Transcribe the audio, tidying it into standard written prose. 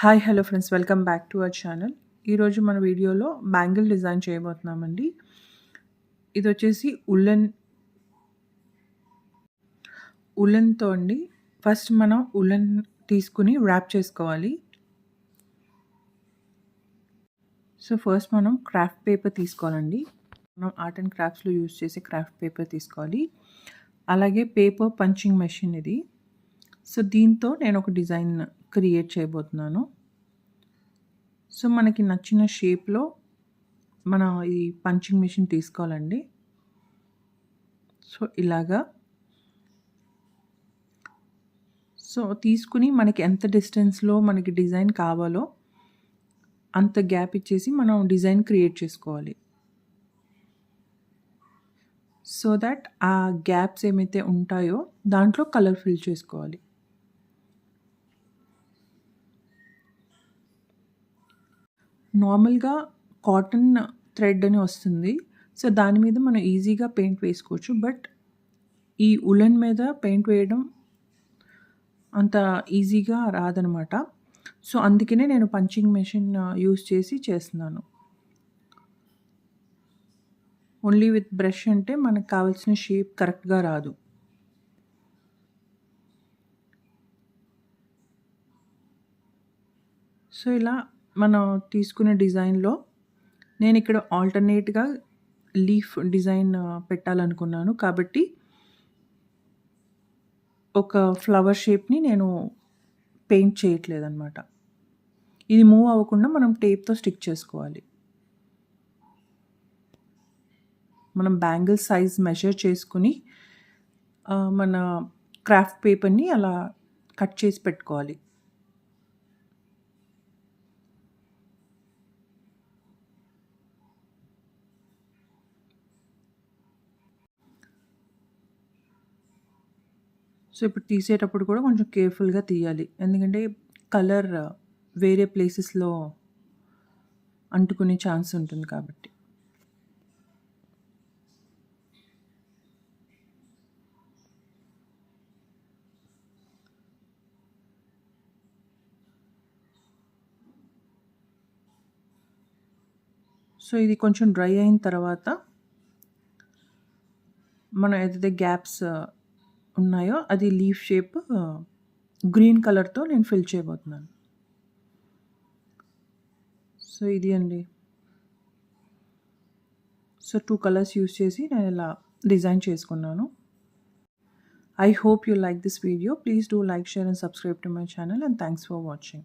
Hi hello friends, welcome back to our channel. ఈరోజు మన వీడియోలో బ్యాంగిల్ డిజైన్ చేయబోతున్నామండి. ఇది వచ్చేసి ఉలెన్తో అండి. ఫస్ట్ మనం ఉలెన్ తీసుకుని ర్యాప్ చేసుకోవాలి. సో ఫస్ట్ మనం క్రాఫ్ట్ పేపర్ తీసుకోవాలండి. మనం ఆర్ట్ అండ్ క్రాఫ్ట్స్లో యూజ్ చేసే క్రాఫ్ట్ పేపర్ తీసుకోవాలి. అలాగే పేపర్ పంచింగ్ మెషిన్ ఇది. సో దీంతో నేను ఒక డిజైన్ క్రియేట్ చేయబోతున్నాను. సో మనకి నచ్చిన షేప్లో మనం ఈ పంచింగ్ మెషిన్ తీసుకోవాలండి. సో ఇలాగా తీసుకుని మనకి ఎంత డిస్టెన్స్లో మనకి డిజైన్ కావాలో అంత గ్యాప్ ఇచ్చేసి మనం డిజైన్ క్రియేట్ చేసుకోవాలి. సో దట్ ఆ గ్యాప్స్ ఏమైతే ఉంటాయో దాంట్లో కలర్ ఫిల్ చేసుకోవాలి. నార్మల్గా కాటన్ థ్రెడ్ అని వస్తుంది. సో దాని మీద మనం ఈజీగా పెయింట్ వేసుకోవచ్చు. బట్ ఈ ఉలెన్ మీద పెయింట్ వేయడం అంత ఈజీగా రాదనమాట. సో అందుకనే నేను పంచింగ్ మెషిన్ యూస్ చేసి చేస్తున్నాను. ఓన్లీ విత్ బ్రష్ అంటే మనకు కావాల్సిన షేప్ కరెక్ట్గా రాదు. సో ఇలా మనం తీసుకునే డిజైన్లో నేను ఇక్కడ ఆల్టర్నేట్గా లీఫ్ డిజైన్ పెట్టాలనుకున్నాను. కాబట్టి ఒక ఫ్లవర్ షేప్ని నేను పెయింట్ చేయట్లేదన్నమాట. ఇది మూవ్ అవ్వకుండా మనం టేప్తో స్టిక్ చేసుకోవాలి. మనం బ్యాంగిల్ సైజ్ మెజర్ చేసుకుని మన క్రాఫ్ట్ పేపర్ని అలా కట్ చేసి పెట్టుకోవాలి. సో ఇప్పుడు తీసేటప్పుడు కూడా కొంచెం కేర్ఫుల్గా తీయాలి. ఎందుకంటే కలర్ వేరే ప్లేసెస్లో అంటుకునే ఛాన్స్ ఉంటుంది కాబట్టి. సో ఇది కొంచెం డ్రై అయిన తర్వాత మనం ఏదైతే గ్యాప్స్ ఉన్నాయో అది లీఫ్ షేప్ గ్రీన్ కలర్తో నేను ఫిల్ చేయబోతున్నాను. సో ఇది అండి. సో 2 కలర్స్ యూస్ చేసి నేను ఇలా డిజైన్ చేసుకున్నాను. I hope you like this video. Please do like, share and subscribe to my channel, and thanks for watching.